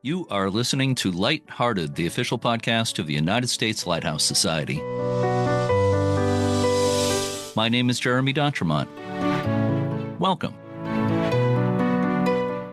You are listening to Lighthearted, the official podcast of the United States Lighthouse Society. My name is Jeremy D'Entremont. Welcome.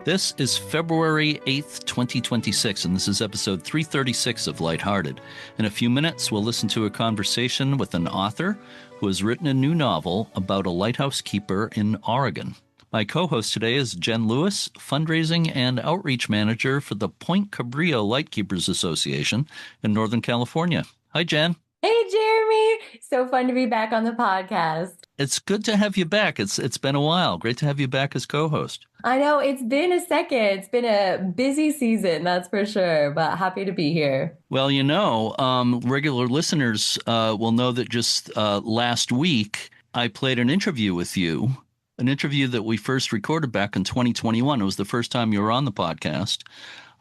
This is February 8th, 2026, and this is episode 336 of Lighthearted. In a few minutes, we'll listen to a conversation with an author who has written a new novel about a lighthouse keeper in Oregon. My co-host today is Jen Lewis, fundraising and outreach manager for the Point Cabrillo Lightkeepers Association in Northern California. Hi, Jen. Hey, Jeremy. So fun to be back on the podcast. It's good to have you back. It's been a while. Great to have you back as co-host. I know, it's been a second. It's been a busy season, that's for sure, but happy to be here. Well, you know, regular listeners will know that just last week I played an interview with you. An interview that we first recorded back in 2021. It was the first time you were on the podcast.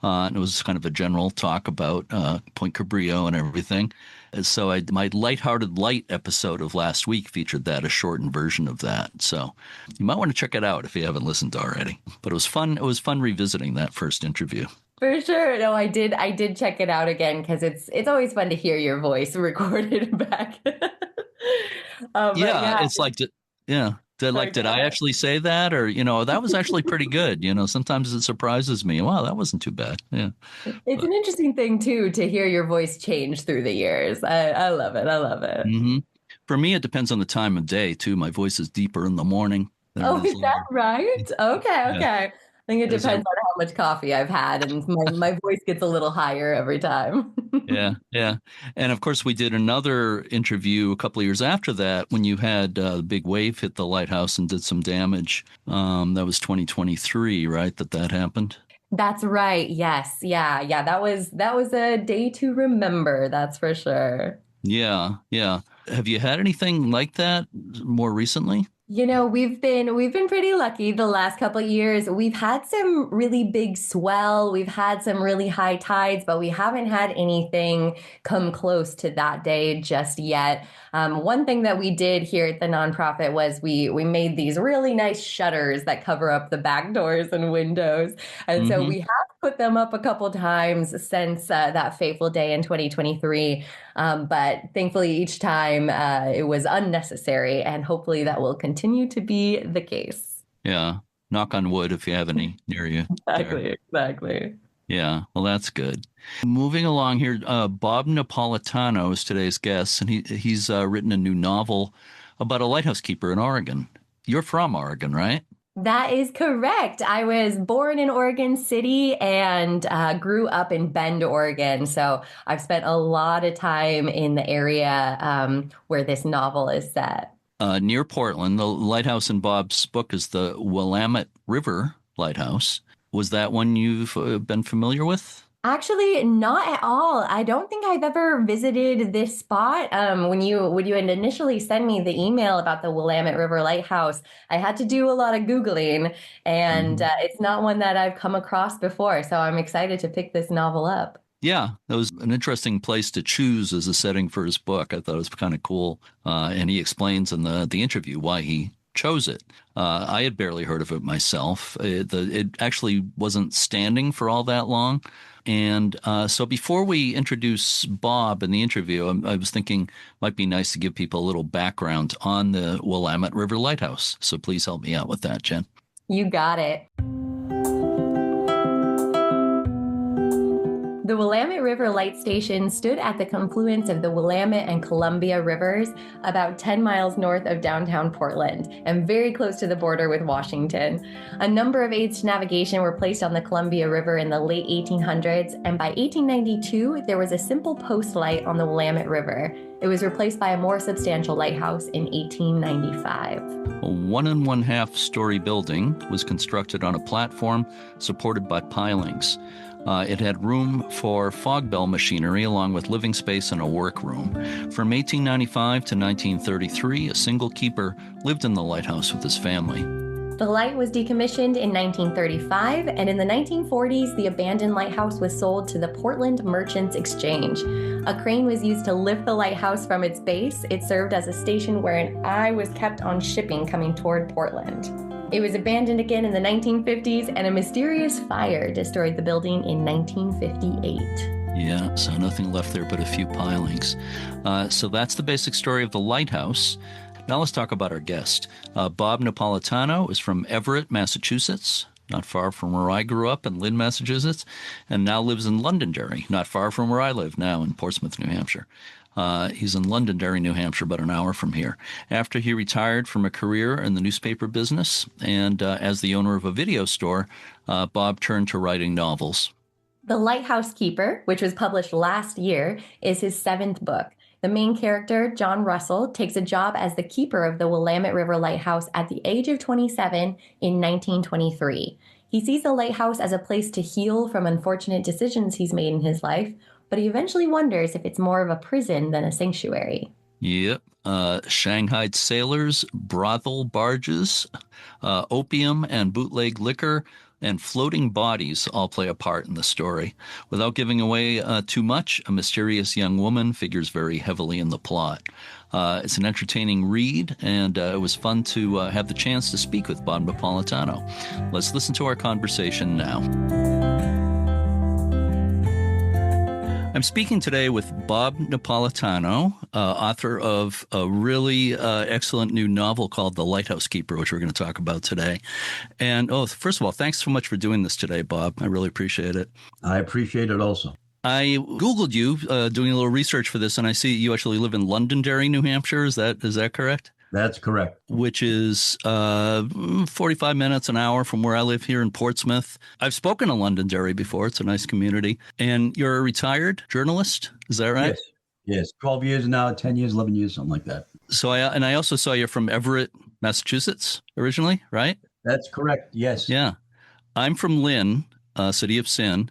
And it was kind of a general talk about Point Cabrillo and everything. And so my Lighthearted Light episode of last week featured that, a shortened version of that. So you might want to check it out if you haven't listened already. But it was fun. It was fun revisiting that first interview. For sure. No, I did check it out again because it's always fun to hear your voice recorded back. Yeah, it's like, yeah. Did I actually say that? Or, you know, that was actually pretty good. You know, sometimes it surprises me. Wow, that wasn't too bad. Yeah. It's an interesting thing, too, to hear your voice change through the years. I love it. I love it. Mm-hmm. For me, it depends on the time of day, too. My voice is deeper in the morning. Oh, is that right? Okay. Yeah. I think it depends on how much coffee I've had, and my voice gets a little higher every time. Yeah. And of course, we did another interview a couple of years after that when you had the big wave hit the lighthouse and did some damage. That was 2023, right? That happened. That's right. Yes. Yeah. That was a day to remember. That's for sure. Yeah. Have you had anything like that more recently? You know, we've been pretty lucky the last couple of years. We've had some really big swell. We've had some really high tides, but we haven't had anything come close to that day just yet. One thing that we did here at the nonprofit was we made these really nice shutters that cover up the back doors and windows. And so we have put them up a couple times since that fateful day in 2023. But thankfully, each time it was unnecessary, and hopefully that will continue to be the case. Yeah. Knock on wood if you have any near you. Exactly. Yeah. Well, that's good. Moving along here, Bob Napolitano is today's guest, and he's written a new novel about a lighthouse keeper in Oregon. You're from Oregon, right? That is correct. I was born in Oregon City and grew up in Bend, Oregon. So I've spent a lot of time in the area where this novel is set. Near Portland, the lighthouse in Bob's book is the Willamette River Lighthouse. Was that one you've been familiar with? Actually, not at all. I don't think I've ever visited this spot. When you had initially sent me the email about the Willamette River Lighthouse, I had to do a lot of Googling, and it's not one that I've come across before. So I'm excited to pick this novel up. Yeah, that was an interesting place to choose as a setting for his book. I thought it was kind of cool. And he explains in the interview why he chose it. I had barely heard of it myself. It actually wasn't standing for all that long. And so before we introduce Bob in the interview, I was thinking it might be nice to give people a little background on the Willamette River Lighthouse. So please help me out with that, Jen. You got it. The Willamette River Light Station stood at the confluence of the Willamette and Columbia rivers about 10 miles north of downtown Portland and very close to the border with Washington. A number of aids to navigation were placed on the Columbia River in the late 1800s, and by 1892, there was a simple post light on the Willamette River. It was replaced by a more substantial lighthouse in 1895. A 1 1/2 story building was constructed on a platform supported by pilings. It had room for fog bell machinery along with living space and a workroom. From 1895 to 1933, a single keeper lived in the lighthouse with his family. The light was decommissioned in 1935, and in the 1940s, the abandoned lighthouse was sold to the Portland Merchants Exchange. A crane was used to lift the lighthouse from its base. It served as a station where an eye was kept on shipping coming toward Portland. It was abandoned again in the 1950s, and a mysterious fire destroyed the building in 1958. Yeah, so nothing left there but a few pilings. So that's the basic story of the lighthouse. Now let's talk about our guest. Bob Napolitano is from Everett, Massachusetts, not far from where I grew up in Lynn, Massachusetts, and now lives in Londonderry, not far from where I live now in Portsmouth, New Hampshire. He's in Londonderry, New Hampshire, about an hour from here. After he retired from a career in the newspaper business and as the owner of a video store, Bob turned to writing novels. The Lighthouse Keeper, which was published last year, is his 7th book. The main character, John Russell, takes a job as the keeper of the Willamette River Lighthouse at the age of 27 in 1923. He sees the lighthouse as a place to heal from unfortunate decisions he's made in his life, but he eventually wonders if it's more of a prison than a sanctuary. Yep. Shanghaied sailors, brothel barges, opium and bootleg liquor, and floating bodies all play a part in the story. Without giving away too much, a mysterious young woman figures very heavily in the plot. It's an entertaining read, and it was fun to have the chance to speak with Bob Napolitano. Let's listen to our conversation now. I'm speaking today with Bob Napolitano, author of a really excellent new novel called The Lighthouse Keeper, which we're going to talk about today. And, first of all, thanks so much for doing this today, Bob. I really appreciate it. I appreciate it also. I Googled you doing a little research for this, and I see you actually live in Londonderry, New Hampshire. Is that correct? That's correct. Which is 45 minutes, an hour from where I live here in Portsmouth. I've spoken to Londonderry before. It's a nice community. And you're a retired journalist. Is that right? Yes. 12 years now, 10 years, 11 years, something like that. So I also saw you're from Everett, Massachusetts originally, right? That's correct. Yes. Yeah. I'm from Lynn, city of sin,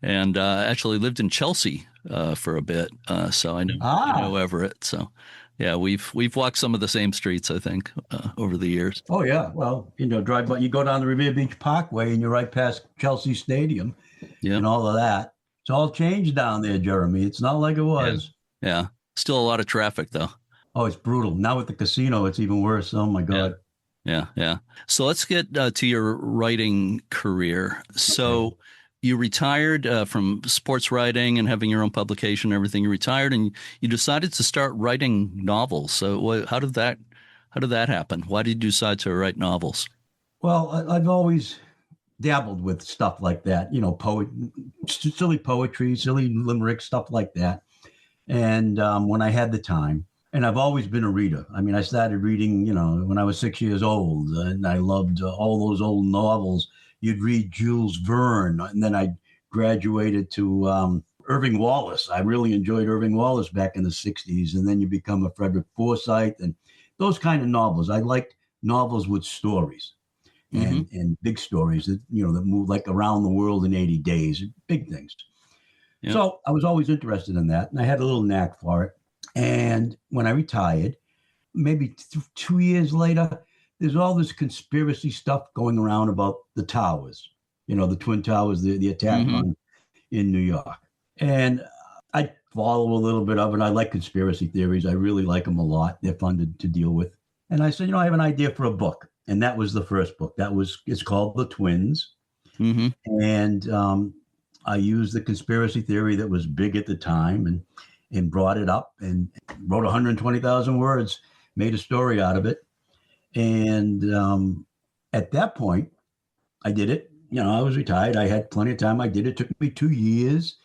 and actually lived in Chelsea for a bit. So I know Everett. So yeah, we've walked some of the same streets, I think, over the years. Oh, yeah. Well, drive by, you go down the Revere Beach Parkway and you're right past Chelsea Stadium and all of that. It's all changed down there, Jeremy. It's not like it was. Yeah. Still a lot of traffic, though. Oh, it's brutal. Now with the casino, it's even worse. Oh, my God. Yeah. So let's get to your writing career. So you retired from sports writing and having your own publication and everything. You retired and you decided to start writing novels. So how did that happen? Why did you decide to write novels? Well, I've always dabbled with stuff like that, silly poetry, silly limerick, stuff like that. And when I had the time, and I've always been a reader. I mean, I started reading, when I was 6 years old, and I loved all those old novels. You'd read Jules Verne, and then I graduated to Irving Wallace. I really enjoyed Irving Wallace back in the 60s, and then you become a Frederick Forsyth and those kind of novels. I liked novels with stories and big stories that, that move like around the world in 80 days, big things. Yeah. So I was always interested in that, and I had a little knack for it. And when I retired, maybe 2 years later, there's all this conspiracy stuff going around about the towers, the Twin Towers, the attack in New York. And I follow a little bit of it. I like conspiracy theories. I really like them a lot. They're fun to deal with. And I said, I have an idea for a book. And that was the first book. It's called The Twins. And I used the conspiracy theory that was big at the time and brought it up and wrote 120,000 words, made a story out of it. And at that point, I did it. I was retired. I had plenty of time. I did it. It took me 2 years.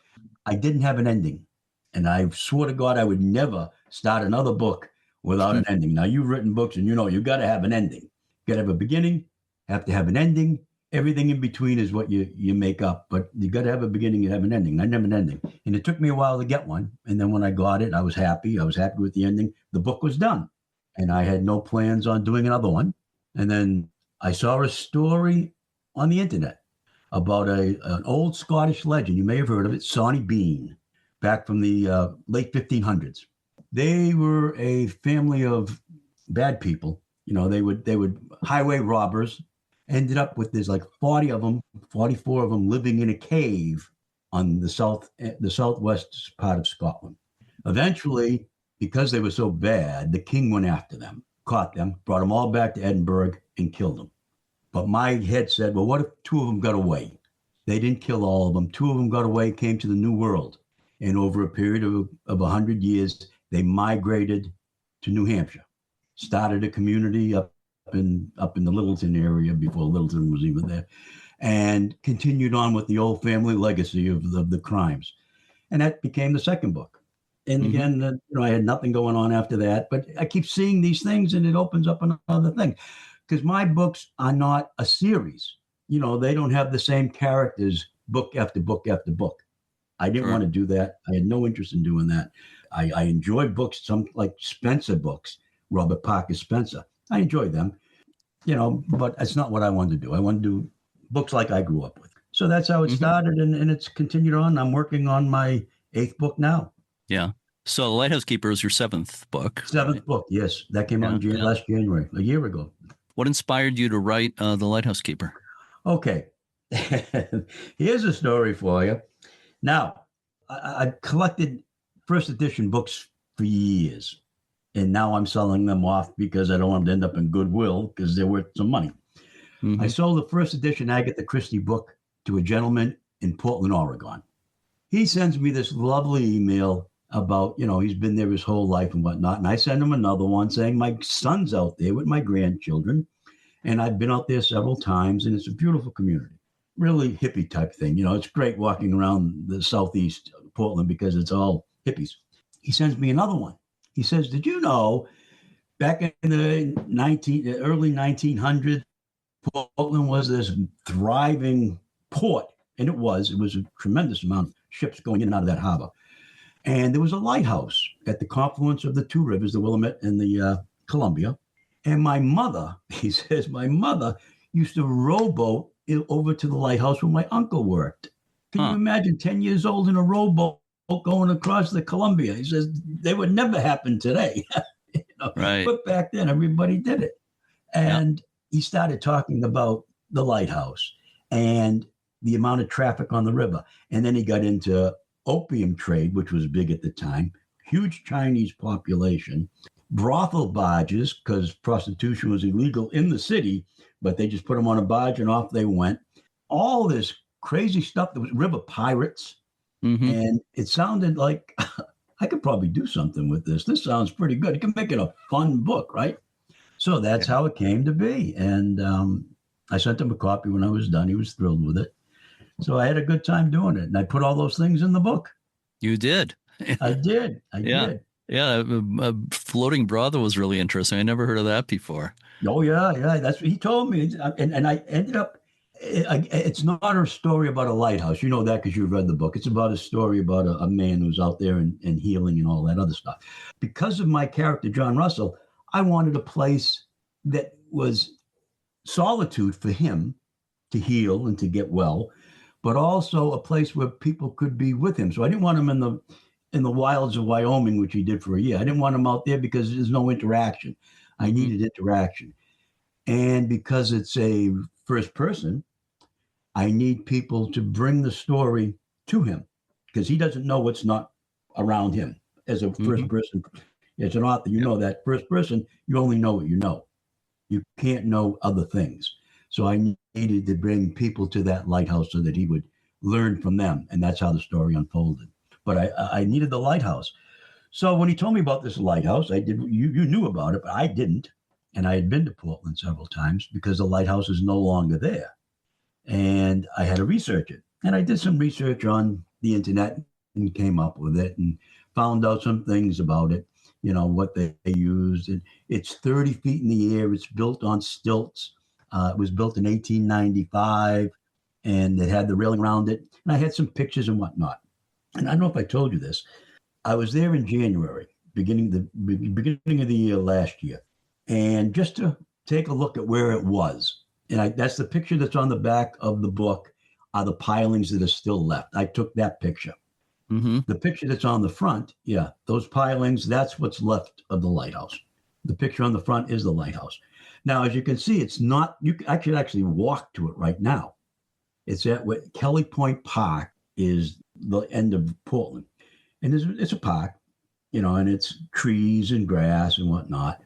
I didn't have an ending. And I swore to God I would never start another book without an ending. Now, you've written books and you got to have an ending. You got to have a beginning, have to have an ending. Everything in between is what you make up. But you got to have a beginning and have an ending. And I didn't have an ending. And it took me a while to get one. And then when I got it, I was happy. I was happy with the ending. The book was done. And I had no plans on doing another one. And then I saw a story on the internet about an old Scottish legend. You may have heard of it, Sawney Bean, back from the late 1500s. They were a family of bad people. They would highway robbers, Ended up with there's like 40 of them, 44 of them living in a cave on the southwest part of Scotland. Eventually, because they were so bad, the king went after them, caught them, brought them all back to Edinburgh and killed them. But my head said, well, what if 2 of them got away? They didn't kill all of them. 2 of them got away, came to the New World. And over a period of 100 years, they migrated to New Hampshire, started a community up in the Littleton area before Littleton was even there, and continued on with the old family legacy of the crimes. And that became the second book. And again, I had nothing going on after that, but I keep seeing these things and it opens up another thing. Because my books are not a series. They don't have the same characters book after book after book. I didn't want to do that. I had no interest in doing that. I enjoy books, some like Spencer books, Robert Parker Spencer. I enjoy them, but it's not what I wanted to do. I want to do books like I grew up with. So that's how it started, and it's continued on. I'm working on my 8th book now. Yeah. So Lighthouse Keeper is your 7th book. 7th book, yes. That came out last January, a year ago. What inspired you to write The Lighthouse Keeper? Okay. Here's a story for you. Now, I've collected first edition books for years, and now I'm selling them off because I don't want them to end up in Goodwill because they're worth some money. I sold the first edition Agatha Christie book to a gentleman in Portland, Oregon. He sends me this lovely email about, he's been there his whole life and whatnot. And I send him another one saying, my son's out there with my grandchildren. And I've been out there several times, and it's a beautiful community, really hippie type thing. It's great walking around the southeast Portland because it's all hippies. He sends me another one. He says, did you know back in the early 1900s, Portland was this thriving port? And it was a tremendous amount of ships going in and out of that harbor. And there was a lighthouse at the confluence of the 2 rivers, the Willamette and the Columbia. And my mother, he says, my mother used to rowboat over to the lighthouse where my uncle worked. Can you imagine 10 years old in a rowboat going across the Columbia? He says, they would never happen today. Right. But back then, everybody did it. And he started talking about the lighthouse and the amount of traffic on the river. And then he got into opium trade, which was big at the time, huge Chinese population, brothel barges, because prostitution was illegal in the city, but they just put them on a barge and off they went. All this crazy stuff. There was river pirates. And it sounded like I could probably do something with this. This sounds pretty good. You can make it a fun book, right? So that's how it came to be. And I sent him a copy when I was done. He was thrilled with it. So I had a good time doing it. And I put all those things in the book. You did. I did. Yeah. A floating brothel was really interesting. I never heard of that before. Oh, yeah. That's what he told me. And I ended up, it's not a story about a lighthouse. You know that because you've read the book. It's about a story about a man who's out there and healing and all that other stuff. Because of my character, John Russell, I wanted a place that was solitude for him to heal and to get well, but also a place where people could be with him. So I didn't want him in the wilds of Wyoming, which he did for a year. I didn't want him out there because there's no interaction. I needed interaction. And because it's a first person, I need people to bring the story to him because he doesn't know what's not around him. As a first person, as an author, you know that first person, you only know what you know. You can't know other things. So I needed to bring people to that lighthouse so that he would learn from them. And that's how the story unfolded. But I needed the lighthouse. So when he told me about this lighthouse, I did. You knew about it, but I didn't. And I had been to Portland several times because the lighthouse is no longer there. And I had to research it. And I did some research on the internet and came up with it and found out some things about it, what they used. And it's 30 feet in the air. It's built on stilts. It was built in 1895, and it had the railing around it. And I had some pictures and whatnot. And I don't know if I told you this. I was there in January, beginning of the year last year. And just to take a look at where it was. And that's the picture that's on the back of the book are the pilings that are still left. I took that picture. The picture that's on the front, those pilings, that's what's left of the lighthouse. The picture on the front is the lighthouse. Now, as you can see, it's not, I could actually walk to it right now. It's at what Kelly Point Park is the end of Portland. And it's a park, and it's trees and grass and whatnot.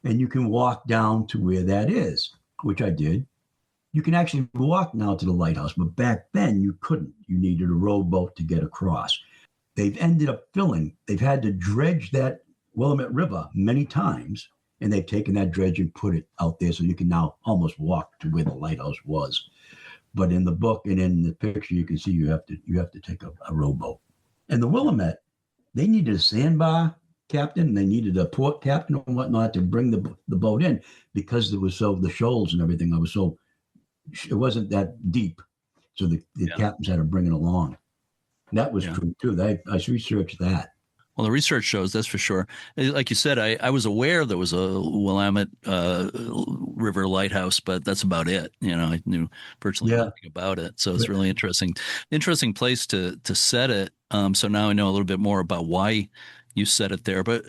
And you can walk down to where that is, which I did. You can actually walk now to the lighthouse, but back then you couldn't. You needed a rowboat to get across. They've ended up they've had to dredge that Willamette River many times, and they've taken that dredge and put it out there so you can now almost walk to where the lighthouse was. But in the book and in the picture, you can see you have to take a rowboat. And the Willamette, they needed a sandbar captain, and they needed a port captain and whatnot to bring the boat in, because there was the shoals and everything. It wasn't that deep, so the captains had to bring it along. That was true too. I researched that. Well, the research shows, that's for sure. Like you said, I was aware there was a Willamette River Lighthouse, but that's about it. I knew virtually nothing about it. So it's really interesting place to set it. So now I know a little bit more about why you set it there. But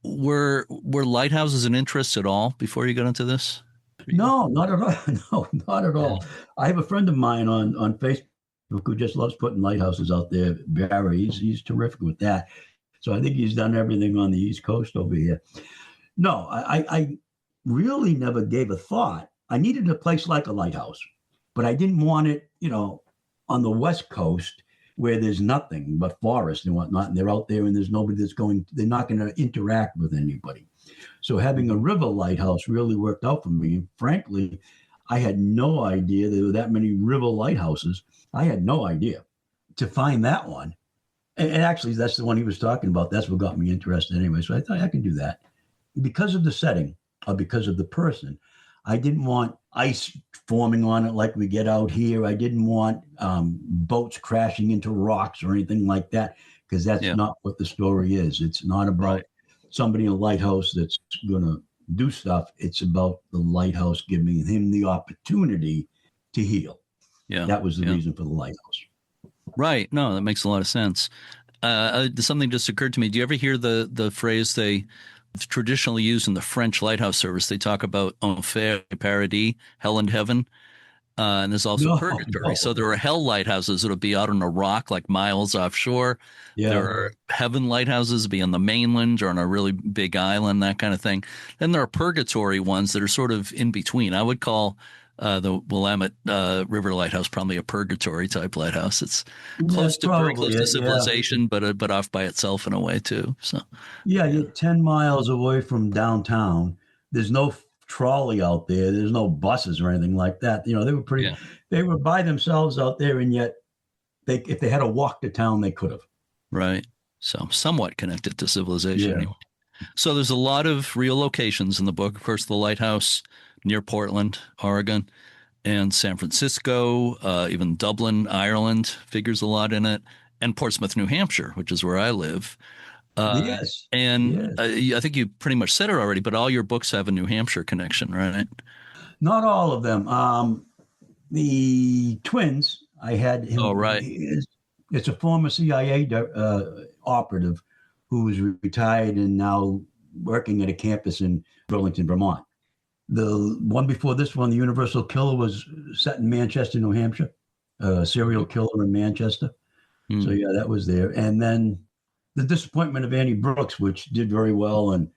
were lighthouses an interest at all before you got into this? No, not at all. No, not at all. I have a friend of mine on Facebook who just loves putting lighthouses out there. Barry, he's terrific with that. So I think he's done everything on the East Coast over here. No, I really never gave a thought. I needed a place like a lighthouse, but I didn't want it, on the West Coast where there's nothing but forest and whatnot. And they're out there and there's nobody they're not going to interact with anybody. So having a river lighthouse really worked out for me. And frankly, I had no idea there were that many river lighthouses. I had no idea. To find that one, and actually, that's the one he was talking about. That's what got me interested anyway. So I thought I could do that. Because of the setting, or because of the person, I didn't want ice forming on it like we get out here. I didn't want boats crashing into rocks or anything like that, because that's not what the story is. It's not about somebody in a lighthouse that's going to do stuff. It's about the lighthouse giving him the opportunity to heal. Yeah, that was the reason for the lighthouse. Right. No, that makes a lot of sense. Something just occurred to me. Do you ever hear the phrase they traditionally use in the French lighthouse service? They talk about enfer, paradis, hell and heaven. And there's also purgatory. No. So there are hell lighthouses that'll be out on a rock like miles offshore. Yeah. There are heaven lighthouses be on the mainland or on a really big island, that kind of thing. Then there are purgatory ones that are sort of in between. I would call the Willamette River Lighthouse probably a purgatory type lighthouse. It's very close to civilization, but off by itself in a way too. So you're 10 miles away from downtown. There's no trolley out there. There's no buses or anything like that. They were they were by themselves out there, and yet if they had to walk to town, they could have. Right. So somewhat connected to civilization anyway. So there's a lot of real locations in the book. Of course, the lighthouse near Portland, Oregon, and San Francisco, even Dublin, Ireland figures a lot in it, and Portsmouth, New Hampshire, which is where I live. I think you pretty much said it already, but all your books have a New Hampshire connection, right? Not all of them. The twins, I had him. Oh, right. It's a former CIA operative who is retired and now working at a campus in Burlington, Vermont. The one before this one, the Universal Killer, was set in Manchester, New Hampshire, a serial killer in Manchester. Mm. So, that was there. And then The Disappointment of Annie Brooks, which did very well and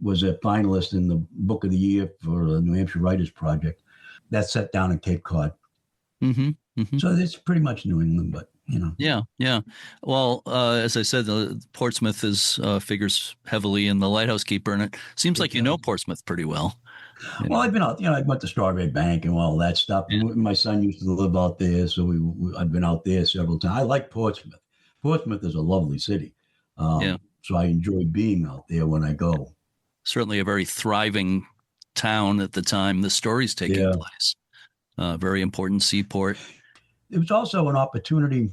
was a finalist in the Book of the Year for the New Hampshire Writers Project. That's set down in Cape Cod. Mm-hmm. Mm-hmm. So it's pretty much New England, but, Yeah. Well, as I said, Portsmouth figures heavily in the Lighthouse Keeper, and it seems like you know Portsmouth pretty well. Well, I've been out, I went to Strawberry Bank and all that stuff. Yeah. My son used to live out there, so I've been out there several times. I like Portsmouth. Portsmouth is a lovely city. So I enjoy being out there when I go. Certainly a very thriving town at the time the story's taking place. Very important seaport. It was also an opportunity,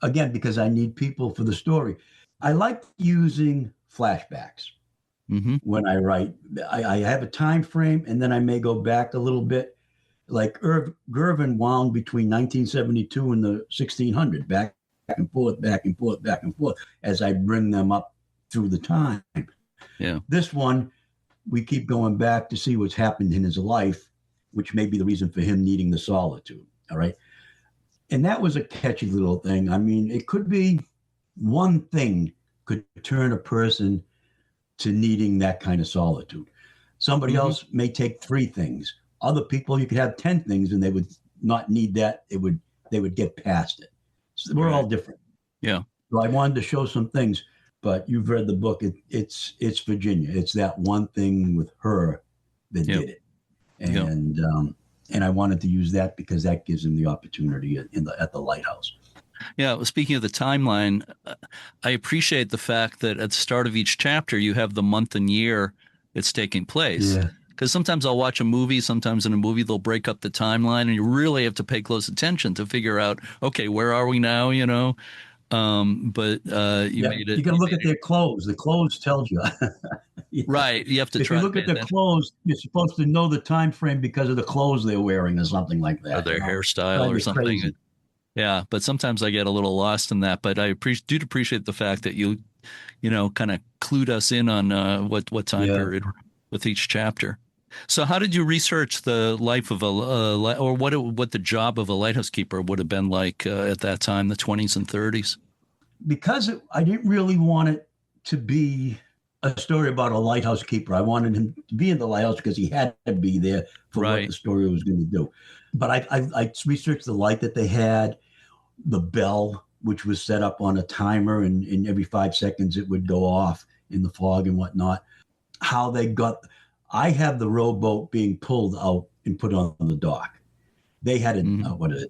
again, because I need people for the story. I like using flashbacks. Mm-hmm. When I write, I have a time frame, and then I may go back a little bit. Like Gervin wound between 1972 and the 1600, back and forth, back and forth, back and forth, as I bring them up through the time. Yeah. This one, we keep going back to see what's happened in his life, which may be the reason for him needing the solitude. All right. And that was a catchy little thing. I mean, it could be one thing could turn a person to needing that kind of solitude. Somebody else may take 3 things. Other people, you could have 10 things and they would not need that. They would get past it. So we're all different. Yeah. So I wanted to show some things, but you've read the book. It's Virginia. It's that one thing with her that did it. And I wanted to use that because that gives him the opportunity at the lighthouse. Yeah. Well, speaking of the timeline, I appreciate the fact that at the start of each chapter, you have the month and year it's taking place. Yeah. Because sometimes I'll watch a movie, sometimes in a movie they'll break up the timeline, and you really have to pay close attention to figure out, okay, where are we now, you know? But you made it. You got to look at their clothes. The clothes tells you. Right. You have to if try. If you look at the clothes, you're supposed to know the time frame because of the clothes they're wearing or something like that. Or their hairstyle or something. Crazy. Yeah, but sometimes I get a little lost in that. But I do appreciate the fact that you kind of clued us in on what time period with each chapter. So how did you research the life of or what the job of a lighthouse keeper would have been like at that time, the 20s and 30s? Because I didn't really want it to be a story about a lighthouse keeper. I wanted him to be in the lighthouse because he had to be there for what the story was going to do. But I researched the light that they had, the bell, which was set up on a timer, and every 5 seconds it would go off in the fog and whatnot. How they got... I have the rowboat being pulled out and put on the dock. They had a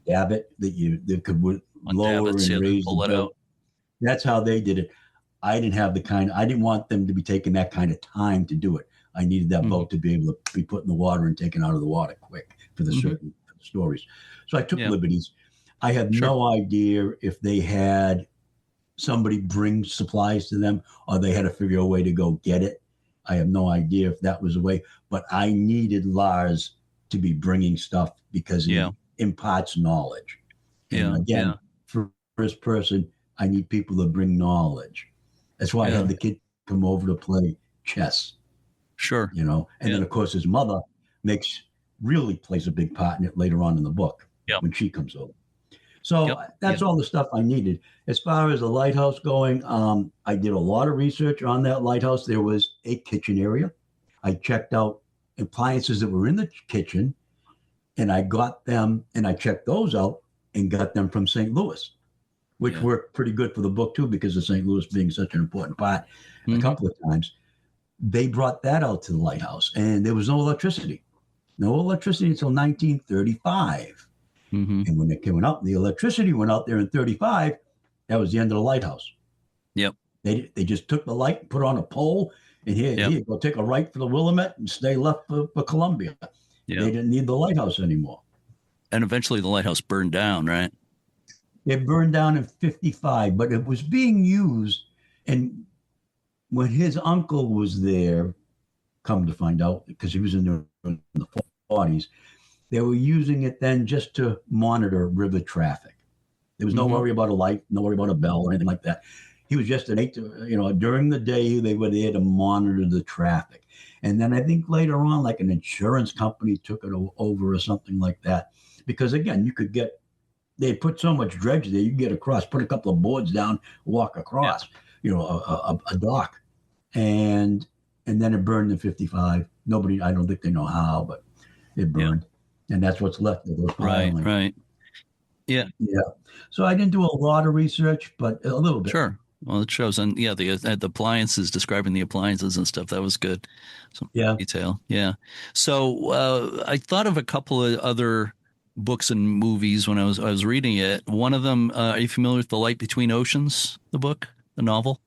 davit that they could lower and raise the boat. That's how they did it. I didn't have I didn't want them to be taking that kind of time to do it. I needed that boat to be able to be put in the water and taken out of the water quick for the certain stories. So I took liberties. I have no idea if they had somebody bring supplies to them or they had to figure a way to go get it. I have no idea if that was a way, but I needed Lars to be bringing stuff because he imparts knowledge. And again, for first person, I need people to bring knowledge. That's why I had the kid come over to play chess. Sure. And then of course his mother really plays a big part in it later on in the book when she comes over. So that's all the stuff I needed. As far as the lighthouse going, I did a lot of research on that lighthouse. There was a kitchen area. I checked out appliances that were in the kitchen, and I got them, and I checked those out and got them from St. Louis, which worked pretty good for the book too, because of St. Louis being such an important part a couple of times. They brought that out to the lighthouse, and there was no electricity. No electricity until 1935. And when it came out, the electricity went out there in 35. That was the end of the lighthouse. Yep. They just took the light, put on a pole, and here, go take a right for the Willamette and stay left for Columbia. They didn't need the lighthouse anymore. And eventually the lighthouse burned down, right? It burned down in 55, but it was being used. And when his uncle was there, come to find out, because he was in the 40s, they were using it then just to monitor river traffic. There was no worry about a light, no worry about a bell or anything like that. He was just during the day, they were there to monitor the traffic. And then I think later on, like an insurance company took it over or something like that. Because again, they put so much dredge there, you could get across, put a couple of boards down, walk across, a dock. And then it burned in 55. I don't think they know how, but it burned. And that's what's left of those pilings. Right. Yeah. So I didn't do a lot of research, but a little bit. Sure. Well, it shows. And the appliances, describing the appliances and stuff, that was good. Some detail. Yeah. So I thought of a couple of other books and movies when I was reading it. One of them, are you familiar with The Light Between Oceans, the book, the novel?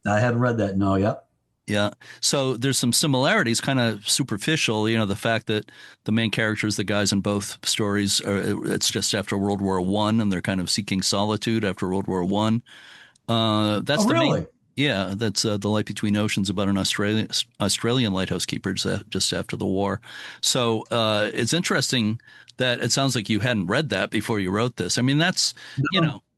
I haven't read that. No. Yep. Yeah. So there's some similarities, kind of superficial, the fact that the main characters, the guys in both stories, it's just after World War I, and they're kind of seeking solitude after World War I. That's really? That's The Light Between Oceans, about an Australian lighthouse keeper just after the war. So it's interesting that it sounds like you hadn't read that before you wrote this. I mean, that's,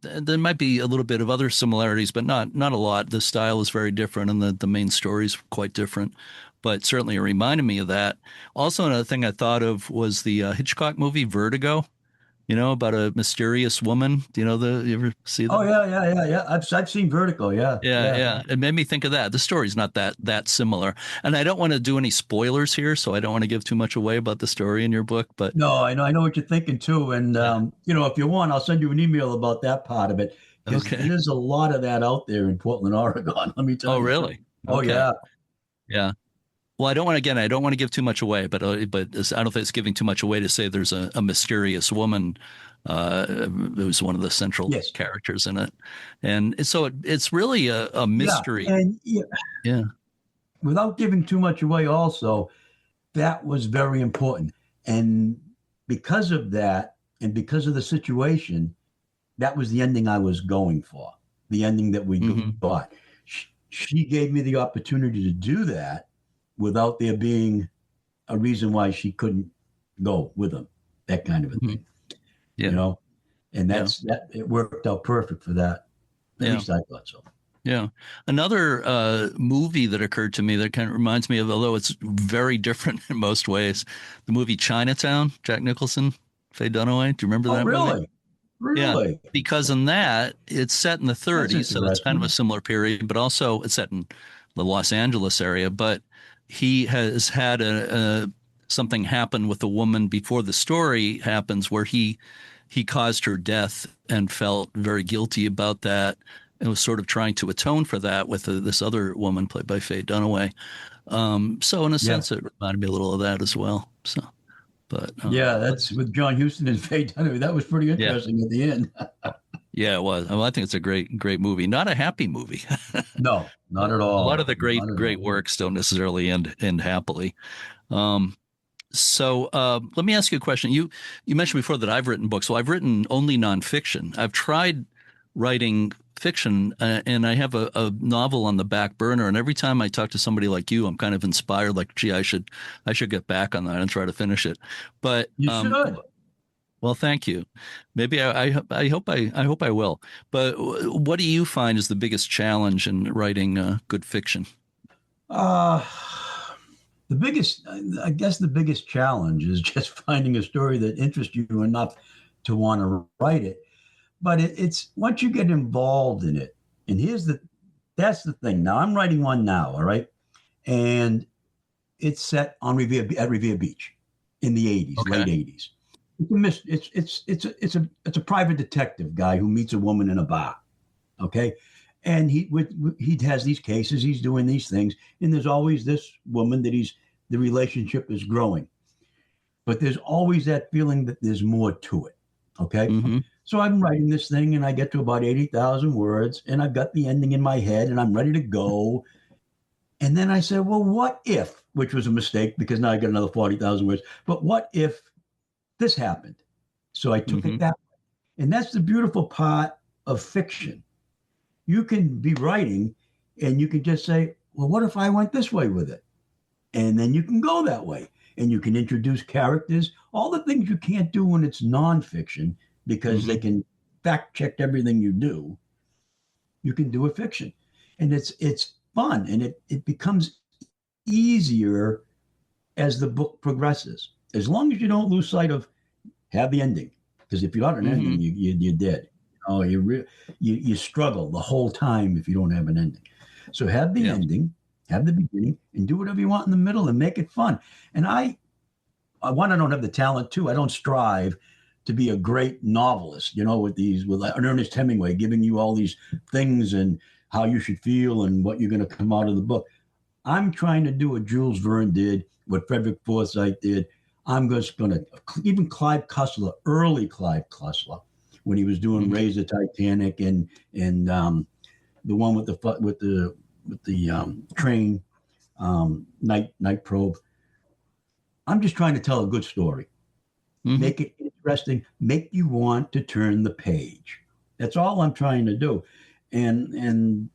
there might be a little bit of other similarities, but not a lot. The style is very different, and the main story is quite different. but certainly it reminded me of that. Also, another thing I thought of was the Hitchcock movie Vertigo. About a mysterious woman. You ever see Oh that? yeah. I've seen Vertigo. Yeah, Yeah, yeah. yeah. It made me think of that. The story's not that similar. And I don't want to do any spoilers here, so I don't want to give too much away about the story in your book, but No, I know what you're thinking too. And yeah. if you want, I'll send you an email about that part of it because Okay. there's a lot of that out there in Portland, Oregon. Let me Oh, tell you. really? Oh Okay. yeah. Yeah. Well, I don't want to give too much away, but I don't think it's giving too much away to say there's a mysterious woman who's one of the central Yes. characters in it, and so it's really a mystery. Yeah. And Yeah. without giving too much away, also that was very important. And because of that, and because of the situation, that was the ending I was going for. The ending that we got. She gave me the opportunity to do that without there being a reason why she couldn't go with him, that kind of a thing. Yeah. And that it worked out perfect for that. At least I thought so. Yeah. Another movie that occurred to me that kind of reminds me of, although it's very different in most ways, the movie Chinatown, Jack Nicholson, Faye Dunaway. Do you remember that really? movie? Really? Yeah, because in that it's set in the 30s, so it's kind of a similar period, but also it's set in the Los Angeles area. But he has had something happen with a woman before the story happens, where he caused her death and felt very guilty about that, and was sort of trying to atone for that with this other woman played by Faye Dunaway. So in a sense, it reminded me a little of that as well. So. But that's with John Huston and Faye Dunaway. That was pretty interesting at the end. Yeah, it was. Well, I think it's a great movie. Not a happy movie. No, not at all. A lot of the great works don't necessarily end happily. So let me ask you a question. You mentioned before that I've written books. Well, I've written only nonfiction. I've tried writing fiction, and I have a novel on the back burner. And every time I talk to somebody like you, I'm kind of inspired. Like, gee, I should get back on that and try to finish it. But you should. Well, thank you. Maybe I hope I will. But what do you find is the biggest challenge in writing good fiction? I guess the biggest challenge is just finding a story that interests you enough to want to write it. But it's once you get involved in it, and that's the thing. Now I'm writing one now, all right, and it's set on at Revere Beach in the 80s, late 80s. It's a private detective guy who meets a woman in a bar, okay, and he has these cases, he's doing these things, and there's always this woman that the relationship is growing, but there's always that feeling that there's more to it, okay. Mm-hmm. So I'm writing this thing, and I get to about 80,000 words, and I've got the ending in my head, and I'm ready to go. And then I said, well, what if, which was a mistake because now I got another 40,000 words, but what if this happened? So I took it that way. And that's the beautiful part of fiction. You can be writing, and you can just say, well, what if I went this way with it? And then you can go that way, and you can introduce characters, all the things you can't do when it's nonfiction, because they can fact check everything you do. You can do a fiction, and it's fun, and it becomes easier as the book progresses, as long as you don't lose sight of have the ending, because if you don't have an ending, you're dead. You struggle the whole time if you don't have an ending. So have the ending, have the beginning, and do whatever you want in the middle and make it fun. And I don't have the talent too. I don't strive to be a great novelist, with Ernest Hemingway giving you all these things and how you should feel and what you're going to come out of the book. I'm trying to do what Jules Verne did, what Frederick Forsyth did. I'm just going to, even Clive Cussler, early Clive Cussler, when he was doing Raise the Titanic and the one with the train, Night Probe. I'm just trying to tell a good story. Make it interesting, make you want to turn the page. That's all I'm trying to do. And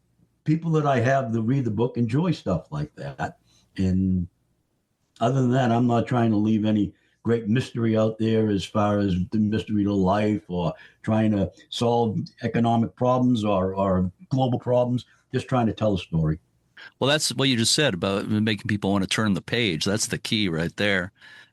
people that I have that read the book enjoy stuff like that. And other than that, I'm not trying to leave any great mystery out there as far as the mystery to life or trying to solve economic problems or global problems, just trying to tell a story. Well, that's what you just said about making people want to turn the page. That's the key right there.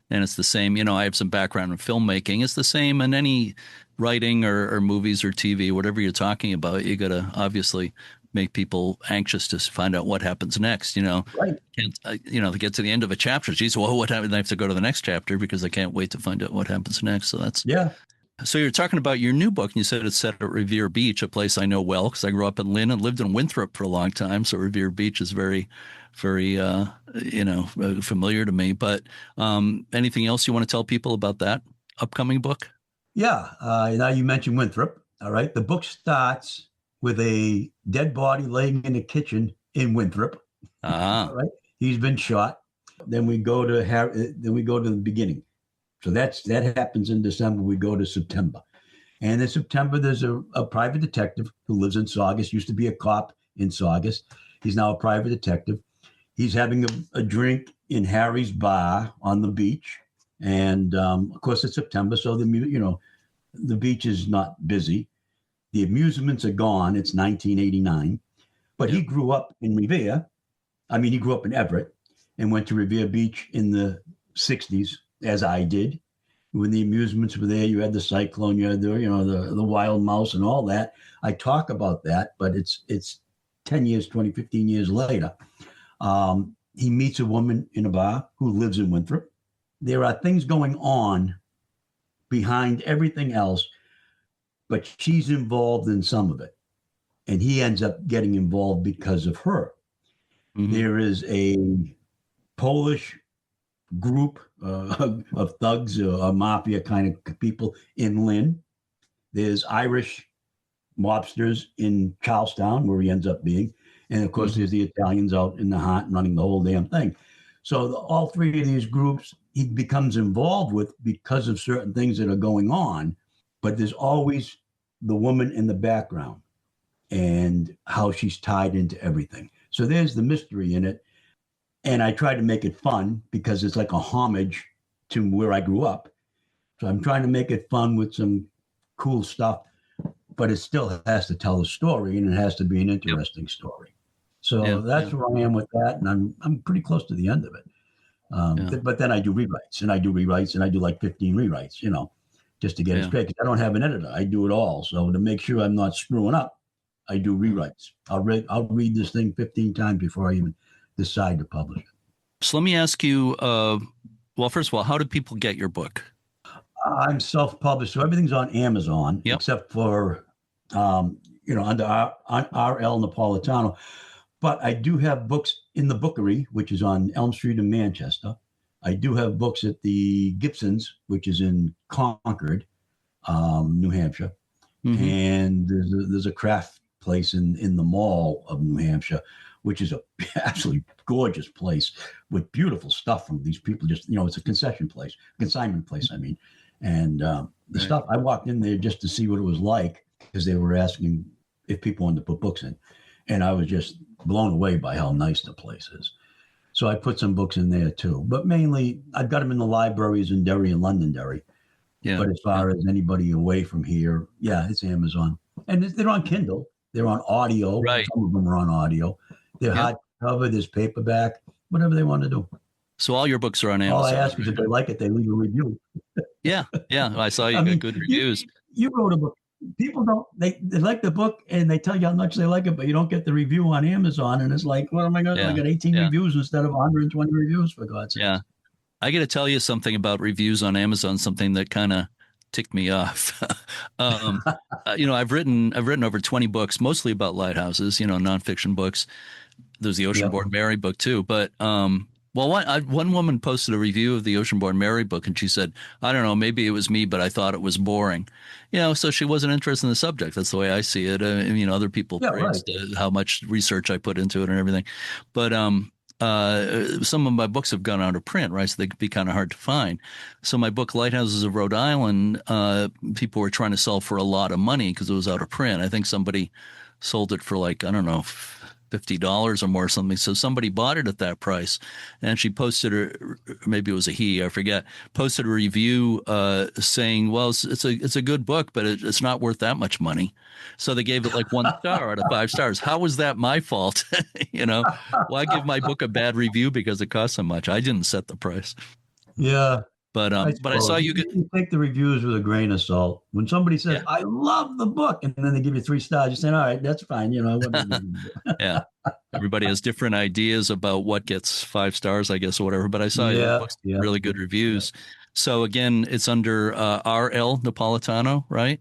And it's the same, I have some background in filmmaking. It's the same in any writing or movies or TV, whatever you're talking about. You got to obviously make people anxious to find out what happens next. Right. Can't, to get to the end of a chapter. Geez, well, what happened? I have to go to the next chapter because I can't wait to find out what happens next. So that's Yeah. So you're talking about your new book, and you said it's set at Revere Beach, a place I know well because I grew up in Lynn and lived in Winthrop for a long time. So Revere Beach is very, very, familiar to me. But anything else you want to tell people about that upcoming book? Yeah. Now you mentioned Winthrop. All right. The book starts with a dead body laying in the kitchen in Winthrop. All right. He's been shot. Then we go to the beginning. So that happens in December. We go to September. And in September, there's a private detective who lives in Saugus, used to be a cop in Saugus. He's now a private detective. He's having a drink in Harry's bar on the beach. And of course, it's September, so the beach is not busy. The amusements are gone. It's 1989. But he grew up in Revere. He grew up in Everett and went to Revere Beach in the 60s, as I did. When the amusements were there, you had the cyclone, you had the wild mouse and all that. I talk about that, but it's 10 years, 20, 15 years later. He meets a woman in a bar who lives in Winthrop. There are things going on behind everything else, but she's involved in some of it. And he ends up getting involved because of her. Mm-hmm. There is a Polish group of thugs or mafia kind of people in Lynn. There's Irish mobsters in Charlestown, where he ends up being. And of course, there's the Italians out in the hunt running the whole damn thing. So all three of these groups he becomes involved with because of certain things that are going on. But there's always the woman in the background and how she's tied into everything. So there's the mystery in it. And I try to make it fun because it's like a homage to where I grew up. So I'm trying to make it fun with some cool stuff, but it still has to tell a story, and it has to be an interesting story. So that's where I am with that, and I'm pretty close to the end of it. But then I do rewrites, and I do like 15 rewrites, just to get it straight. 'Cause I don't have an editor. I do it all. So to make sure I'm not screwing up, I do rewrites. I'll read this thing 15 times before I even decide to publish it. So let me ask you, well, first of all, how do people get your book? I'm self-published, so everything's on Amazon, except for, under R.L. Napolitano. But I do have books in the Bookery, which is on Elm Street in Manchester. I do have books at the Gibsons, which is in Concord, New Hampshire. Mm-hmm. And there's a craft place in the Mall of New Hampshire, which is a absolutely gorgeous place with beautiful stuff from these people. Just, it's a consignment place, I mean. And the stuff, I walked in there just to see what it was like because they were asking if people wanted to put books in. And I was just blown away by how nice the place is. So I put some books in there too. But mainly, I've got them in the libraries in Derry and Londonderry. Yeah. But as far as anybody away from here, it's Amazon. And they're on Kindle. They're on audio. Right. Some of them are on audio. They're hardcover, there's paperback, whatever they want to do. So all your books are on Amazon. All I ask is if they like it, they leave a review. Yeah. I saw you got good reviews. You wrote a book. People don't, they like the book and they tell you how much they like it, but you don't get the review on Amazon. And it's like, what am I going to do? I got 18 reviews instead of 120 reviews, for God's sake. Yeah. I got to tell you something about reviews on Amazon, something that kind of ticked me off. I've written over 20 books, mostly about lighthouses, nonfiction books. There's the Oceanborn Mary book too. But, one woman posted a review of the Oceanborn Mary book and she said, I don't know, maybe it was me, but I thought it was boring. So she wasn't interested in the subject. That's the way I see it. Other people praised how much research I put into it and everything. But, some of my books have gone out of print, right? So they could be kind of hard to find. So my book, Lighthouses of Rhode Island, people were trying to sell for a lot of money because it was out of print. I think somebody sold it for like, I don't know, $50 or more or something. So somebody bought it at that price, and she posted maybe it was a he, I forget, posted a review saying, well, it's a good book, but it's not worth that much money. So they gave it like 1 star out of 5 stars. How was that my fault? Why give my book a bad review because it cost so much? I didn't set the price. Yeah. But I saw you take the reviews with a grain of salt. When somebody says, Yeah. I love the book, and then they give you 3 stars, you say, all right, that's fine. Yeah. Everybody has different ideas about what gets 5 stars, I guess, or whatever. But I saw your books, really good reviews. Yeah. So again, it's under R.L. Napolitano, right?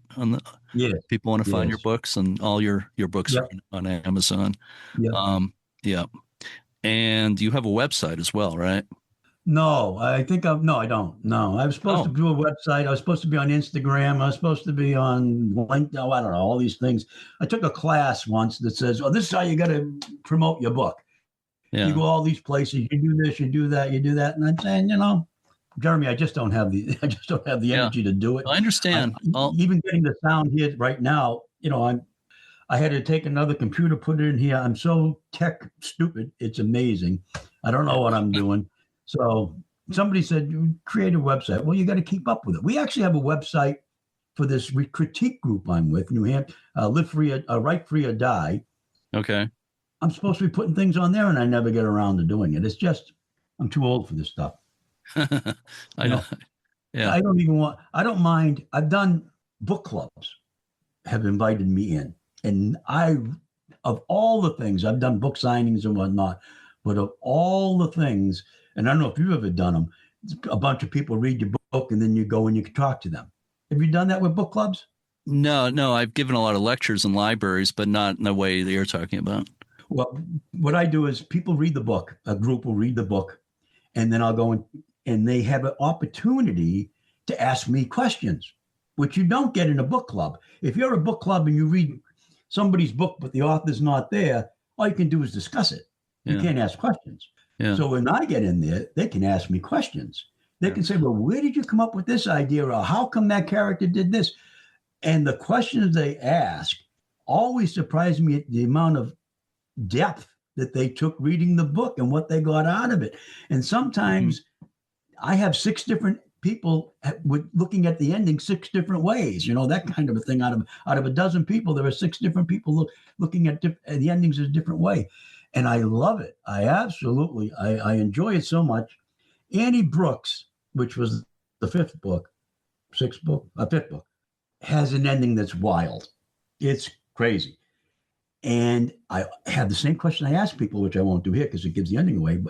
People want to find your books, and all your books are on Amazon. Yeah. And you have a website as well, right? No, I don't. No, I was supposed to do a website. I was supposed to be on Instagram. I was supposed to be on LinkedIn. I don't know, all these things. I took a class once that says, oh, this is how you got to promote your book. Yeah. You go all these places, you do this, you do that, you do that. And I'm saying, Jeremy, I just don't have the energy to do it. I understand. Even getting the sound here right now, I had to take another computer, put it in here. I'm so tech stupid. It's amazing. I don't know what I'm doing. So somebody said, create a website. Well, you got to keep up with it. We actually have a website for this critique group I'm with, New Hampshire, Live Free, Write Free or Die. Okay. I'm supposed to be putting things on there, and I never get around to doing it. It's just, I'm too old for this stuff. I know. Yeah. I don't mind. I've done book clubs have invited me in. And of all the things, I've done book signings and whatnot, but of all the things, and I don't know if you've ever done them, a bunch of people read your book and then you go and you can talk to them. Have you done that with book clubs? No. I've given a lot of lectures in libraries, but not in the way that you're talking about. Well, what I do is people read the book, a group will read the book, and then I'll go and they have an opportunity to ask me questions, which you don't get in a book club. If you're a book club and you read somebody's book, but the author's not there, all you can do is discuss it. You can't ask questions. Yeah. So when I get in there, they can ask me questions. They can say, well, where did you come up with this idea? Or how come that character did this? And the questions they ask always surprise me at the amount of depth that they took reading the book and what they got out of it. And sometimes I have 6 different people looking at the ending 6 different ways, that kind of a thing. Out of a dozen people, there are 6 different people looking at the endings a different way. And I love it. I absolutely enjoy it so much. Annie Brooks, which was the 5th book, 5th book, has an ending that's wild. It's crazy. And I have the same question I ask people, which I won't do here because it gives the ending away.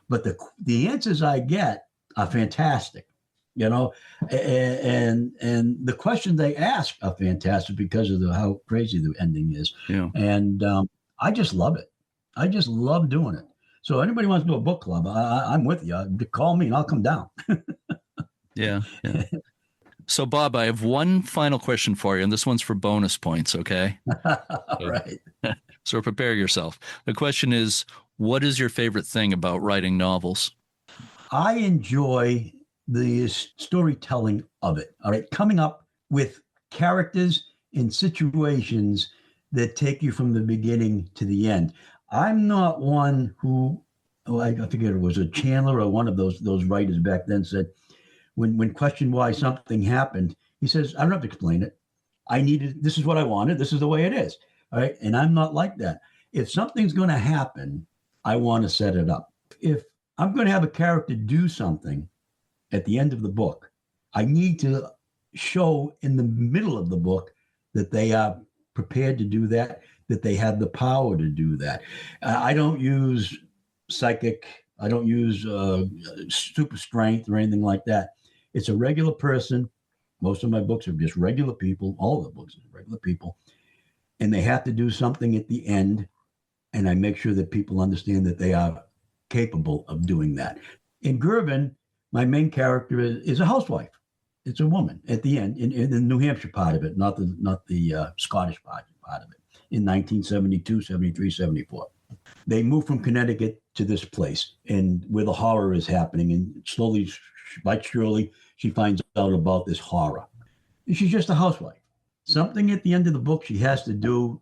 But the answers I get are fantastic, and the questions they ask are fantastic because of how crazy the ending is. Yeah. And I just love it. I just love doing it. So anybody wants to do a book club, I'm with you. Call me and I'll come down. Yeah. So, Bob, I have one final question for you, and this one's for bonus points, okay? All right. So prepare yourself. The question is, what is your favorite thing about writing novels? I enjoy the storytelling of it, all right? Coming up with characters and situations that take you from the beginning to the end. I'm not one who, I forget, it was a Chandler or one of those writers back then said, when questioned why something happened, he says, I don't have to explain it. This is what I wanted. This is the way it is. All right. And I'm not like that. If something's going to happen, I want to set it up. If I'm going to have a character do something at the end of the book, I need to show in the middle of the book that they are prepared to do that they have the power to do that. I don't use psychic. I don't use super strength or anything like that. It's a regular person. Most of my books are just regular people. All of the books are regular people. And they have to do something at the end. And I make sure that people understand that they are capable of doing that. In Gervin, my main character is a housewife. It's a woman at the end, in the New Hampshire part of it, not the Scottish part of it, in 1972, 73, 74. They moved from Connecticut to this place, and where the horror is happening. And slowly, but surely, she finds out about this horror. And she's just a housewife. Something at the end of the book she has to do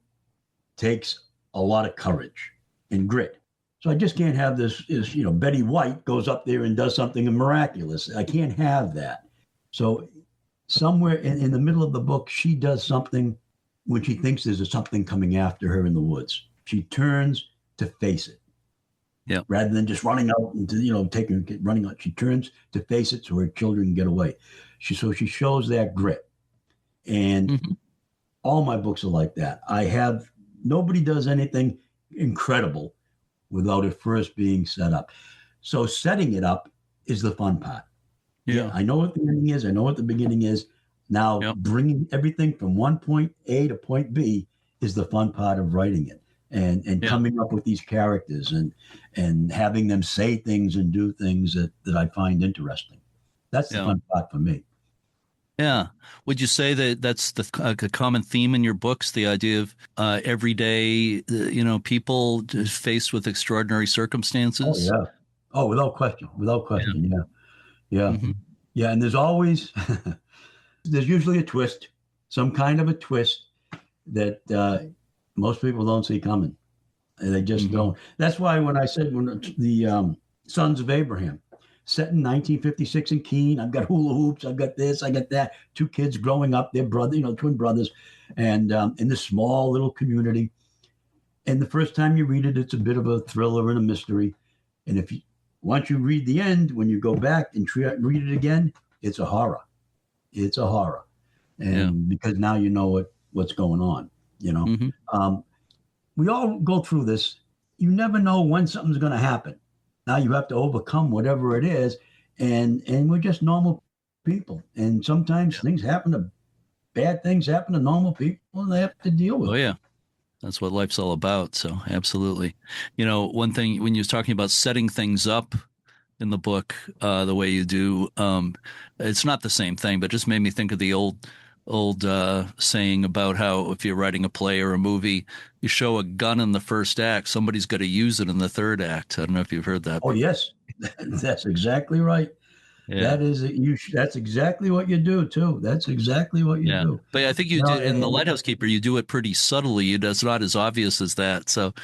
takes a lot of courage. and grit. So I just can't have this, Betty White goes up there and does something miraculous. I can't have that. So somewhere in the middle of the book, she does something when she thinks there's something coming after her in the woods. She turns to face it. Yeah. Rather than just running out and running out, she turns to face it so her children can get away. She shows that grit. And all my books are like that. Nobody does anything incredible without it first being set up. So setting it up is the fun part. Yeah, I know what the ending is. I know what the beginning is. Now, bringing everything from one point A to point B is the fun part of writing it, and coming up with these characters and having them say things and do things that I find interesting. That's the fun part for me. Yeah. Would you say that that's the common theme in your books, the idea of everyday, people faced with extraordinary circumstances? Oh, yeah. Oh, without question. Yeah. Yeah. Mm-hmm. Yeah. And there's always, there's usually a twist, some kind of a twist that most people don't see coming. And they just don't. That's why when I said the Sons of Abraham, set in 1956 in Keene, I've got hula hoops, I've got this, I got that. 2 kids growing up, they're twin brothers, and in this small little community. And the first time you read it, it's a bit of a thriller and a mystery. And once you read the end, when you go back and read it again, it's a horror. It's a horror, and because now you know what's going on. We all go through this. You never know when something's going to happen. Now you have to overcome whatever it is, and we're just normal people. And sometimes bad things happen to normal people, and they have to deal with it. Oh, yeah. That's what life's all about. So absolutely. One thing, when you was talking about setting things up in the book the way you do, it's not the same thing, but just made me think of the old saying about how if you're writing a play or a movie, you show a gun in the first act, somebody's got to use it in the third act. I don't know if you've heard that. Oh, yes. That's exactly right. Yeah. That's exactly what you do too. That's exactly what you do. But I think you did in the Lighthouse Keeper, you do it pretty subtly. It's not as obvious as that. So,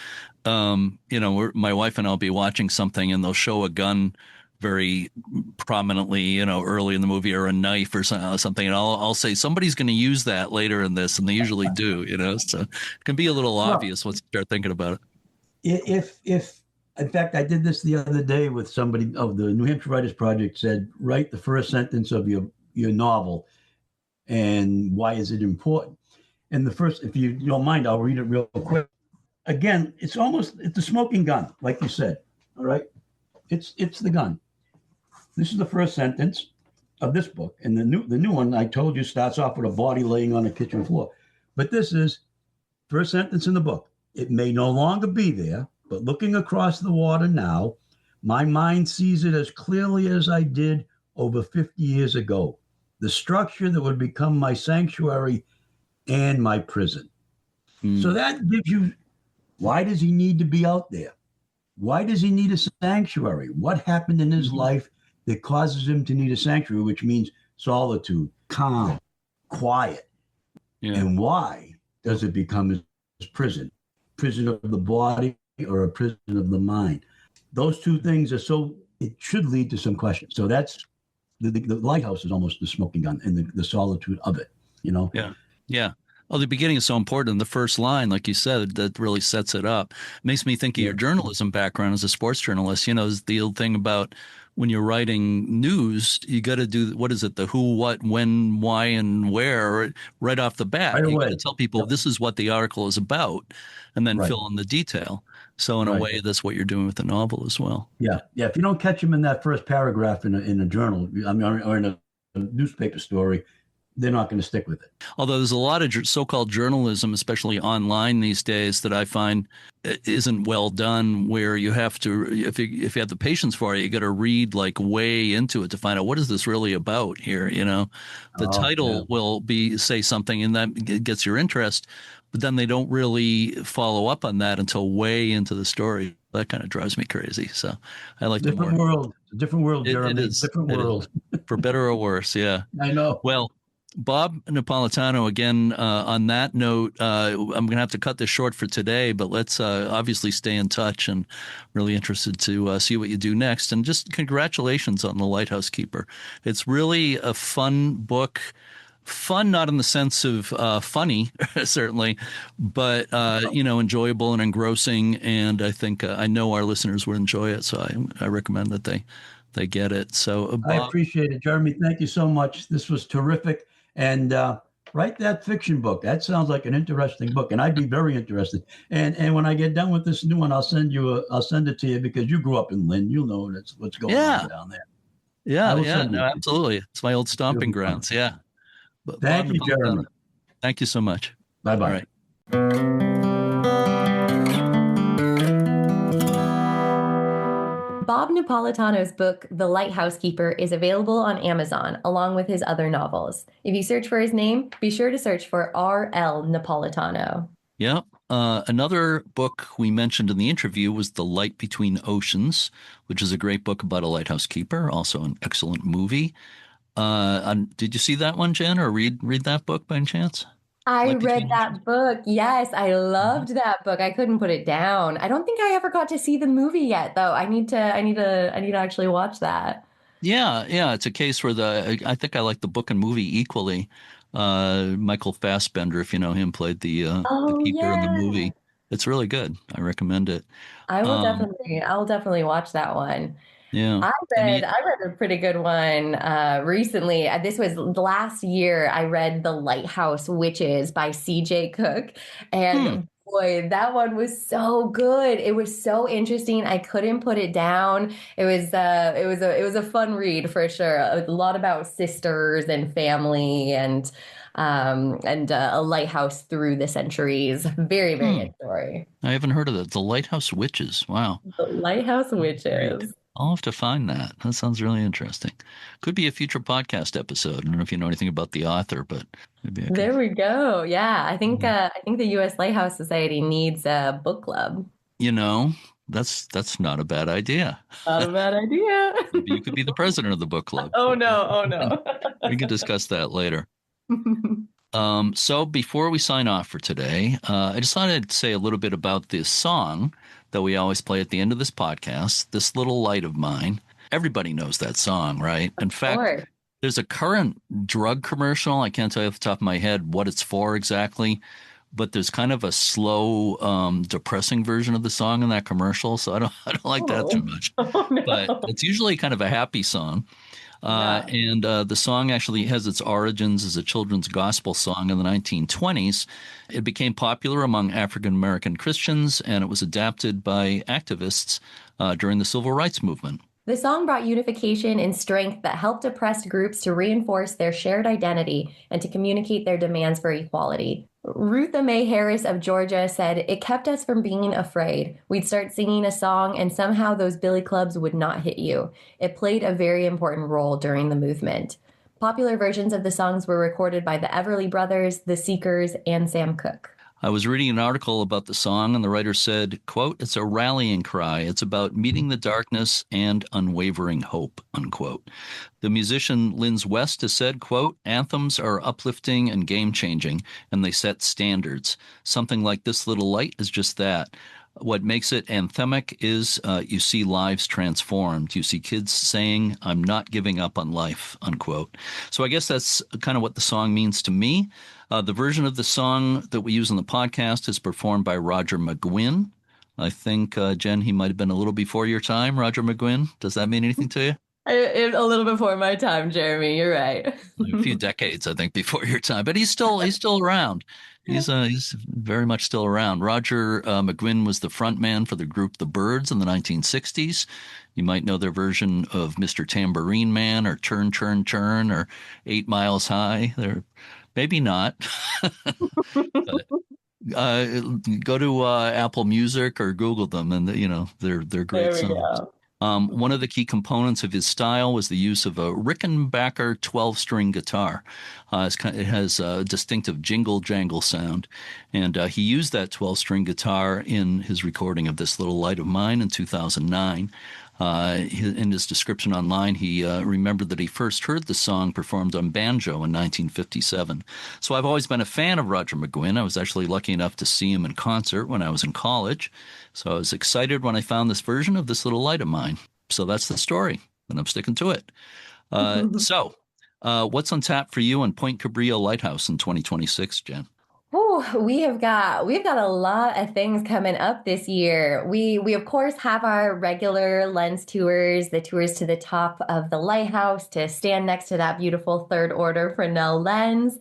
my wife and I'll be watching something and they'll show a gun very prominently, early in the movie, or a knife or something. And I'll say, somebody's going to use that later in this. And they usually do, so it can be a little obvious once you start thinking about it. If in fact, I did this the other day with somebody of the New Hampshire Writers Project, said, write the first sentence of your novel and why is it important? And the first, if you don't mind, I'll read it real quick. Again, it's a smoking gun, like you said. All right. It's the gun. This is the first sentence of this book. And the new one, I told you, starts off with a body laying on the kitchen floor. But this is first sentence in the book. It may no longer be there, but looking across the water now, my mind sees it as clearly as I did over 50 years ago. The structure that would become my sanctuary and my prison. So that gives you, why does he need to be out there? Why does he need a sanctuary? What happened in his life that causes him to need a sanctuary, which means solitude, calm, quiet? Yeah. And why does it become his prison? Prison of the body or a prison of the mind? Those two things it should lead to some questions. So that's the lighthouse is almost the smoking gun and the solitude of it, Yeah. Yeah. Oh, the beginning is so important. The first line, like you said, that really sets it up. Makes me think of your journalism background as a sports journalist. Is the old thing about when you're writing news, you got to do, what is it? The who, what, when, why, and where right off the bat. You got to tell people this is what the article is about, and then fill in the detail. So in a way, that's what you're doing with the novel as well. Yeah. Yeah. If you don't catch them in that first paragraph in a journal, or in a newspaper story, they're not going to stick with it. Although there's a lot of so-called journalism, especially online these days, that I find isn't well done, where you have to, if you have the patience for it, you got to read like way into it to find out what is this really about here. The title will say something and that gets your interest, but then they don't really follow up on that until way into the story. That kind of drives me crazy. So I like different world, Jeremy. It is different world, for better or worse. Yeah, I know. Well, Bob Napolitano, again, on that note, I'm going to have to cut this short for today, but let's obviously stay in touch, and really interested to see what you do next. And just congratulations on The Lighthouse Keeper. It's really a fun book. Fun, not in the sense of funny, certainly, but enjoyable and engrossing. And I think I know our listeners will enjoy it, so I recommend that they get it. So, I Bob, appreciate it, Jeremy. Thank you so much. This was terrific. And write that fiction book. That sounds like an interesting book, and I'd be very interested. And when I get done with this new one, I'll send it to you because you grew up in Lynn. You'll know what's going yeah, on down there. I yeah, will yeah, send no, it to you. absolutely. It's my old It'll stomping be fun. grounds. Yeah. Bob Thank you, Napolitano, Jeremy. thank you so much. Bye All bye. right. Bob Napolitano's book, The Lighthouse Keeper, is available on Amazon, along with his other novels. If you search for his name, be sure to search for R.L. Napolitano. Yeah. Another book we mentioned in the interview was The Light Between Oceans, which is a great book about a lighthouse keeper, also an excellent movie. Did you see that one, Jen, or read that book by any chance? I Light read Between Oceans? that book. Yes, I Mhm. loved that book. I couldn't put it down. I don't think I ever got to see the movie yet, though. I need to actually watch that. Yeah, yeah. It's a case where I think I like the book and movie equally. Michael Fassbender, if you know him, played the Oh keeper in the yeah. movie. It's really good. I recommend it. Um, I'll definitely watch that one. yeah. I read Any I read a pretty good one recently. This was last year. I read The Lighthouse Witches by C.J. Cook, hmm. and boy, that one was so good. It was so interesting. I couldn't put it down. It was a fun read for sure. A lot about sisters and family and a lighthouse through the centuries. Very, very Hmm. good story. I haven't heard of that. The Lighthouse Witches. Wow. The Lighthouse Great. Witches. I'll have to find that. That sounds really interesting. Could be a future podcast episode. I don't know if you know anything about the author, but maybe I could. There we go. Yeah, Mhm. I think the U.S. Lighthouse Society needs a book club. You know, that's not a bad idea. Not a bad idea. Maybe you could be the president of the book club. Oh But no, oh we can no. we can discuss that later. So before we sign off for today, I just wanted to say a little bit about this song that we always play at the end of this podcast, This Little Light of Mine. Everybody knows that song, right? In fact, Or there's a current drug commercial. I can't tell you off the top of my head what it's for exactly, but there's kind of a slow, depressing version of the song in that commercial. So I don't like that too oh, much. oh But no. it's usually kind of a happy song. Yeah. And the song actually has its origins as a children's gospel song in the 1920s. It became popular among African American Christians, and it was adapted by activists during the civil rights movement. The song brought unification and strength that helped oppressed groups to reinforce their shared identity and to communicate their demands for equality. Rutha Mae Harris of Georgia said, "It kept us from being afraid. We'd start singing a song and somehow those billy clubs would not hit you. It played a very important role during the movement." Popular versions of the songs were recorded by the Everly Brothers, the Seekers, and Sam Cooke. I was reading an article about the song, and the writer said, quote, "It's a rallying cry. It's about meeting the darkness and unwavering hope," unquote. The musician Linz West has said, quote, "Anthems are uplifting and game-changing, and they set standards. Something like This Little Light is just that. What makes it anthemic is you see lives transformed. You see kids saying, 'I'm not giving up on life,' unquote." So I guess that's kind of what the song means to me. The version of the song that we use on the podcast is performed by Roger McGuinn. I think, Jen, he might have been a little before your time, Roger McGuinn. Does that mean anything to you? A little before my time, Jeremy. You're right. A few decades, I think, before your time, but he's still around. He's very much still around. Roger McGuinn was the front man for the group The Byrds in the 1960s. You might know their version of Mr. Tambourine Man or Turn, Turn, Turn or 8 Miles High. They're maybe not. But, go to Apple Music or Google them, and they're great There we songs. go. One of the key components of his style was the use of a Rickenbacker 12-string guitar. It has a distinctive jingle jangle sound, and he used that 12-string guitar in his recording of This Little Light of Mine in 2009. In his description online, he remembered that he first heard the song performed on banjo in 1957. So I've always been a fan of Roger McGuinn. I was actually lucky enough to see him in concert when I was in college. So I was excited when I found this version of This Little Light of Mine. So that's the story, and I'm sticking to it. What's on tap for you on Point Cabrillo Lighthouse in 2026, Jen? Oh, we've got a lot of things coming up this year. We of course have our regular lens tours, the tours to the top of the lighthouse to stand next to that beautiful third order Fresnel lens.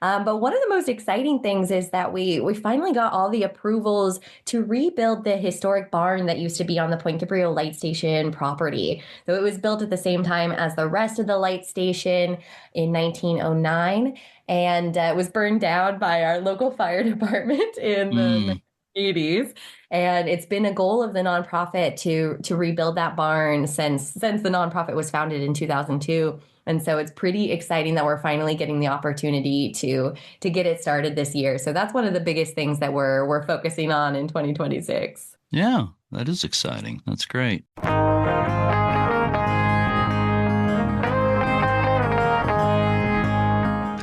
But one of the most exciting things is that we finally got all the approvals to rebuild the historic barn that used to be on the Point Cabrillo Light Station property. So it was built at the same time as the rest of the light station in 1909, and it was burned down by our local fire department in the 80s. And it's been a goal of the nonprofit to rebuild that barn since the nonprofit was founded in 2002. And so it's pretty exciting that we're finally getting the opportunity to get it started this year. So that's one of the biggest things that we're focusing on in 2026. Yeah, that is exciting. That's great.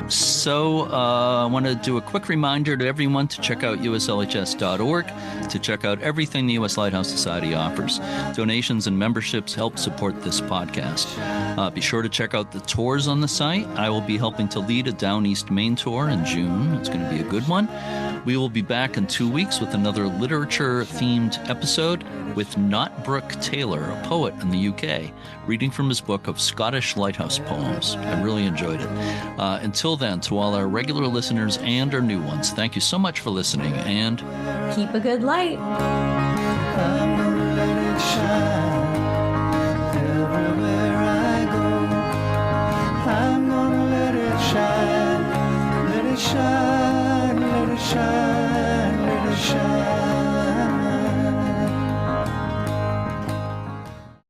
So I want to do a quick reminder to everyone to check out uslhs.org to check out everything the U.S. Lighthouse Society offers. Donations and memberships help support this podcast. Be sure to check out the tours on the site. I will be helping to lead a Down East Maine tour in June. It's going to be a good one. We will be back in 2 weeks with another literature-themed episode with Not Brooke Taylor, a poet in the UK, reading from his book of Scottish lighthouse poems. I really enjoyed it. Until then, to all our regular listeners and our new ones, thank you so much for listening, and keep a good light. I'm gonna let it shine everywhere I go. I'm gonna let it shine, let it shine, let it shine.